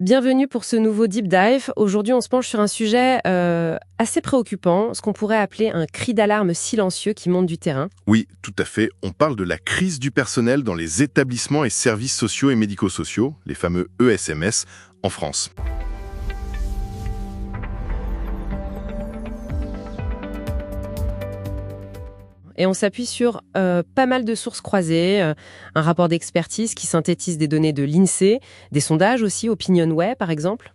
Bienvenue pour ce nouveau Deep Dive. Aujourd'hui, on se penche sur un sujet assez préoccupant, ce qu'on pourrait appeler un cri d'alarme silencieux qui monte du terrain. Oui, tout à fait. On parle de la crise du personnel dans les établissements et services sociaux et médico-sociaux, les fameux ESMS, en France. Et on s'appuie sur pas mal de sources croisées, un rapport d'expertise qui synthétise des données de l'INSEE, des sondages aussi, OpinionWay par exemple.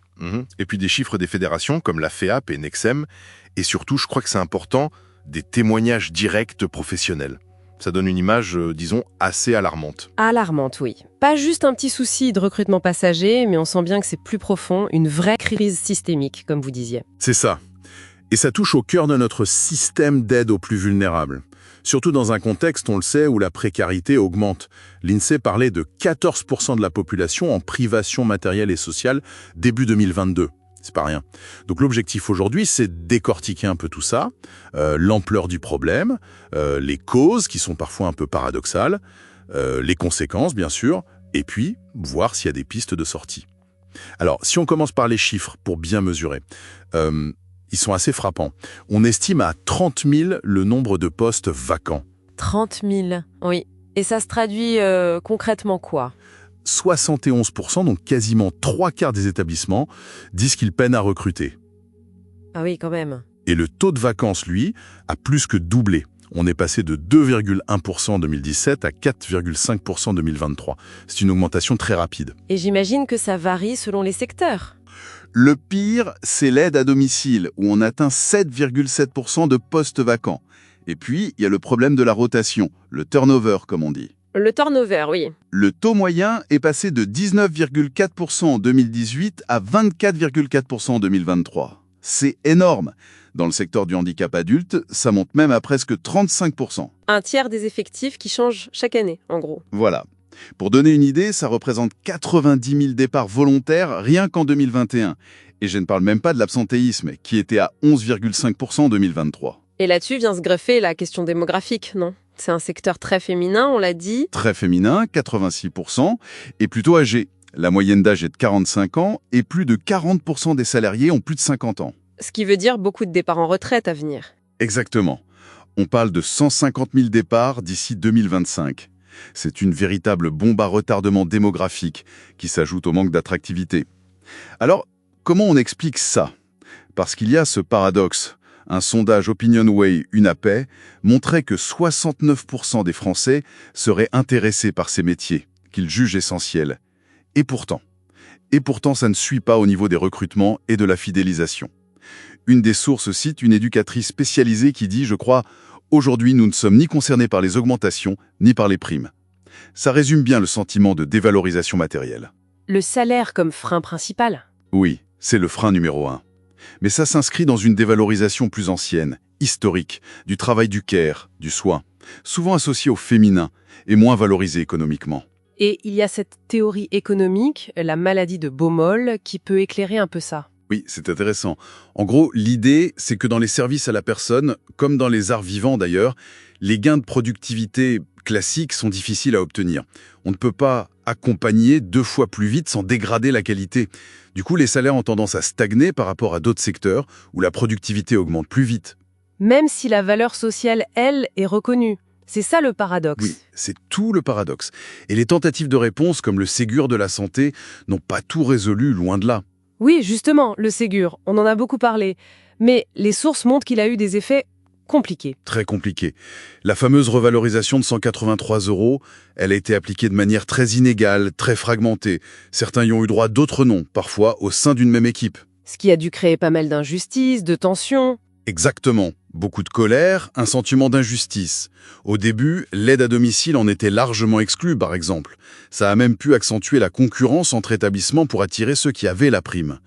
Et puis des chiffres des fédérations comme la FEAP et Nexem. Et surtout, je crois que c'est important, des témoignages directs professionnels. Ça donne une image, disons, assez alarmante. Alarmante, oui. Pas juste un petit souci de recrutement passager, mais on sent bien que c'est plus profond, une vraie crise systémique, comme vous disiez. C'est ça. Et ça touche au cœur de notre système d'aide aux plus vulnérables. Surtout dans un contexte, on le sait, où la précarité augmente. L'INSEE parlait de 14% de la population en privation matérielle et sociale début 2022. C'est pas rien. Donc l'objectif aujourd'hui, c'est de décortiquer un peu tout ça, l'ampleur du problème, les causes qui sont parfois un peu paradoxales, les conséquences bien sûr, et puis voir s'il y a des pistes de sortie. Alors, si on commence par les chiffres pour bien mesurer, ils sont assez frappants. On estime à 30 000 le nombre de postes vacants. 30 000, oui. Et ça se traduit concrètement quoi ? 71%, donc quasiment 3/4 des établissements, disent qu'ils peinent à recruter. Ah oui, quand même. Et le taux de vacances, lui, a plus que doublé. On est passé de 2,1% en 2017 à 4,5% en 2023. C'est une augmentation très rapide. Et j'imagine que ça varie selon les secteurs. Le pire, c'est l'aide à domicile, où on atteint 7,7% de postes vacants. Et puis, il y a le problème de la rotation, le turnover, comme on dit. Le turnover, oui. Le taux moyen est passé de 19,4% en 2018 à 24,4% en 2023. C'est énorme. Dans le secteur du handicap adulte, ça monte même à presque 35%. Un tiers des effectifs qui changent chaque année, en gros. Voilà. Pour donner une idée, ça représente 90 000 départs volontaires rien qu'en 2021. Et je ne parle même pas de l'absentéisme, qui était à 11,5% en 2023. Et là-dessus vient se greffer la question démographique, non ? C'est un secteur très féminin, on l'a dit. Très féminin, 86%, et plutôt âgé. La moyenne d'âge est de 45 ans, et plus de 40% des salariés ont plus de 50 ans. Ce qui veut dire beaucoup de départs en retraite à venir. Exactement. On parle de 150 000 départs d'ici 2025. C'est une véritable bombe à retardement démographique qui s'ajoute au manque d'attractivité. Alors, comment on explique ça ? Parce qu'il y a ce paradoxe. Un sondage OpinionWay UNAPEI montrait que 69% des Français seraient intéressés par ces métiers, qu'ils jugent essentiels. Et pourtant, ça ne suit pas au niveau des recrutements et de la fidélisation. Une des sources cite une éducatrice spécialisée qui dit, je crois, « Aujourd'hui, nous ne sommes ni concernés par les augmentations, ni par les primes. » Ça résume bien le sentiment de dévalorisation matérielle. Le salaire comme frein principal ? Oui, c'est le frein numéro 1. Mais ça s'inscrit dans une dévalorisation plus ancienne, historique, du travail du care, du soin, souvent associé au féminin et moins valorisé économiquement. Et il y a cette théorie économique, la maladie de Baumol, qui peut éclairer un peu ça. Oui, c'est intéressant. En gros, l'idée, c'est que dans les services à la personne, comme dans les arts vivants d'ailleurs, les gains de productivité classiques sont difficiles à obtenir. On ne peut pas accompagner 2 fois plus vite sans dégrader la qualité. Du coup, les salaires ont tendance à stagner par rapport à d'autres secteurs où la productivité augmente plus vite. Même si la valeur sociale, elle, est reconnue. C'est ça le paradoxe. Oui, c'est tout le paradoxe. Et les tentatives de réponse, comme le Ségur de la santé, n'ont pas tout résolu, loin de là. Oui, justement, le Ségur, on en a beaucoup parlé. Mais les sources montrent qu'il a eu des effets compliqués. Très compliqué. La fameuse revalorisation de 183 €, elle a été appliquée de manière très inégale, très fragmentée. Certains y ont eu droit, d'autres non, parfois au sein d'une même équipe. Ce qui a dû créer pas mal d'injustices, de tensions. Exactement. Beaucoup de colère, un sentiment d'injustice. Au début, l'aide à domicile en était largement exclue, par exemple. Ça a même pu accentuer la concurrence entre établissements pour attirer ceux qui avaient la prime.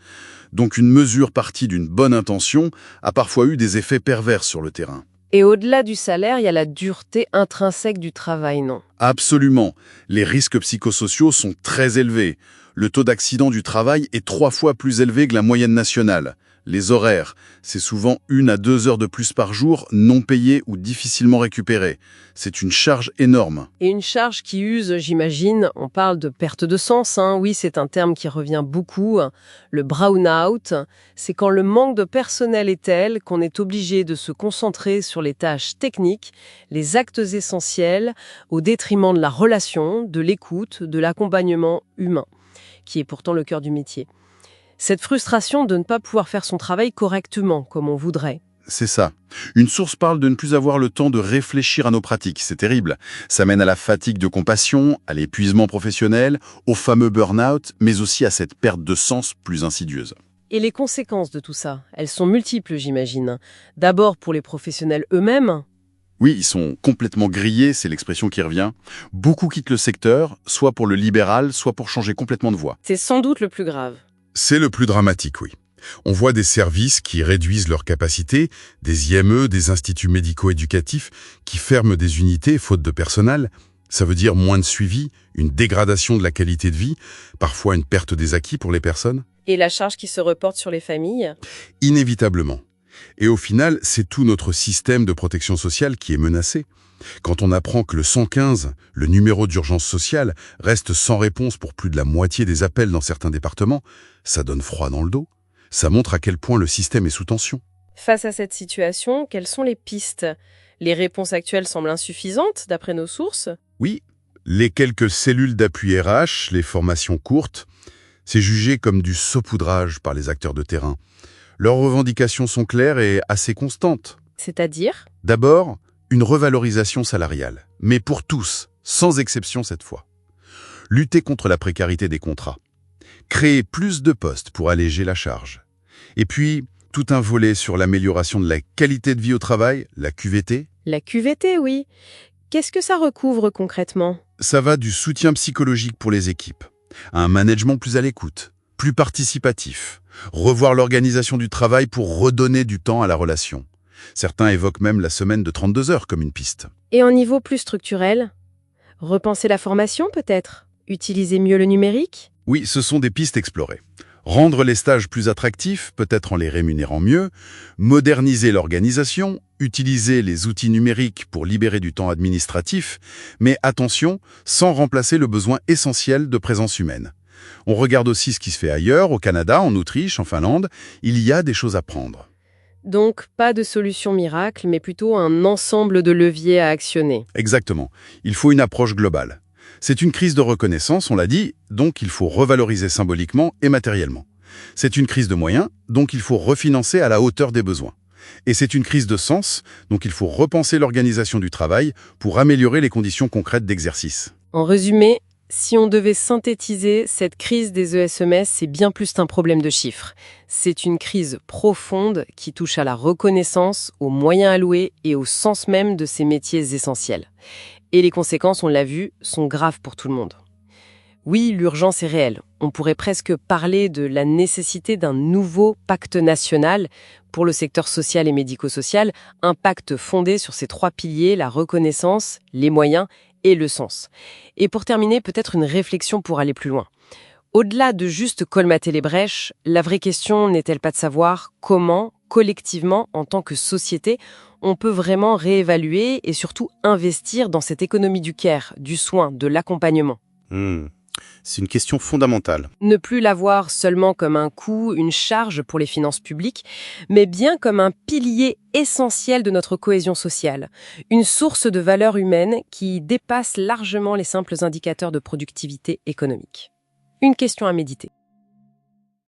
Donc une mesure partie d'une bonne intention a parfois eu des effets pervers sur le terrain. Et au-delà du salaire, il y a la dureté intrinsèque du travail, non ? Absolument. Les risques psychosociaux sont très élevés. Le taux d'accident du travail est 3 fois plus élevé que la moyenne nationale. Les horaires, c'est souvent 1 à 2 heures de plus par jour, non payées ou difficilement récupérées. C'est une charge énorme. Et une charge qui use, j'imagine, on parle de perte de sens, hein. Oui, c'est un terme qui revient beaucoup. Le brown-out, c'est quand le manque de personnel est tel qu'on est obligé de se concentrer sur les tâches techniques, les actes essentiels, au détriment de la relation, de l'écoute, de l'accompagnement humain, qui est pourtant le cœur du métier. Cette frustration de ne pas pouvoir faire son travail correctement, comme on voudrait. C'est ça. Une source parle de ne plus avoir le temps de réfléchir à nos pratiques. C'est terrible. Ça mène à la fatigue de compassion, à l'épuisement professionnel, au fameux burn-out, mais aussi à cette perte de sens plus insidieuse. Et les conséquences de tout ça, elles sont multiples, j'imagine. D'abord pour les professionnels eux-mêmes. Oui, ils sont complètement grillés, c'est l'expression qui revient. Beaucoup quittent le secteur, soit pour le libéral, soit pour changer complètement de voie. C'est sans doute le plus grave. C'est le plus dramatique, oui. On voit des services qui réduisent leurs capacités, des IME, des instituts médico-éducatifs qui ferment des unités faute de personnel. Ça veut dire moins de suivi, une dégradation de la qualité de vie, parfois une perte des acquis pour les personnes. Et la charge qui se reporte sur les familles ? Inévitablement. Et au final, c'est tout notre système de protection sociale qui est menacé. Quand on apprend que le 115, le numéro d'urgence sociale, reste sans réponse pour plus de la moitié des appels dans certains départements, ça donne froid dans le dos. Ça montre à quel point le système est sous tension. Face à cette situation, quelles sont les pistes ? Les réponses actuelles semblent insuffisantes, d'après nos sources. Oui, les quelques cellules d'appui RH, les formations courtes, c'est jugé comme du saupoudrage par les acteurs de terrain. Leurs revendications sont claires et assez constantes. C'est-à-dire ? D'abord, une revalorisation salariale, mais pour tous, sans exception cette fois. Lutter contre la précarité des contrats. Créer plus de postes pour alléger la charge. Et puis, tout un volet sur l'amélioration de la qualité de vie au travail, la QVT. La QVT, oui. Qu'est-ce que ça recouvre concrètement ? Ça va du soutien psychologique pour les équipes, à un management plus à l'écoute, plus participatif, revoir l'organisation du travail pour redonner du temps à la relation. Certains évoquent même la semaine de 32 heures comme une piste. Et en niveau plus structurel ? Repenser la formation peut-être ? Utiliser mieux le numérique ? Oui, ce sont des pistes explorées. Rendre les stages plus attractifs, peut-être en les rémunérant mieux, moderniser l'organisation, utiliser les outils numériques pour libérer du temps administratif, mais attention, sans remplacer le besoin essentiel de présence humaine. On regarde aussi ce qui se fait ailleurs, au Canada, en Autriche, en Finlande, il y a des choses à prendre. Donc, pas de solution miracle, mais plutôt un ensemble de leviers à actionner. Exactement. Il faut une approche globale. C'est une crise de reconnaissance, on l'a dit, donc il faut revaloriser symboliquement et matériellement. C'est une crise de moyens, donc il faut refinancer à la hauteur des besoins. Et c'est une crise de sens, donc il faut repenser l'organisation du travail pour améliorer les conditions concrètes d'exercice. En résumé, si on devait synthétiser, cette crise des ESMS, c'est bien plus qu'un problème de chiffres. C'est une crise profonde qui touche à la reconnaissance, aux moyens alloués et au sens même de ces métiers essentiels. Et les conséquences, on l'a vu, sont graves pour tout le monde. Oui, l'urgence est réelle. On pourrait presque parler de la nécessité d'un nouveau pacte national pour le secteur social et médico-social, un pacte fondé sur ces 3 piliers, la reconnaissance, les moyens et le sens. Et pour terminer, peut-être une réflexion pour aller plus loin. Au-delà de juste colmater les brèches, la vraie question n'est-elle pas de savoir comment, collectivement, en tant que société, on peut vraiment réévaluer et surtout investir dans cette économie du care, du soin, de l'accompagnement. C'est une question fondamentale. Ne plus la voir seulement comme un coût, une charge pour les finances publiques, mais bien comme un pilier essentiel de notre cohésion sociale, une source de valeur humaine qui dépasse largement les simples indicateurs de productivité économique. Une question à méditer.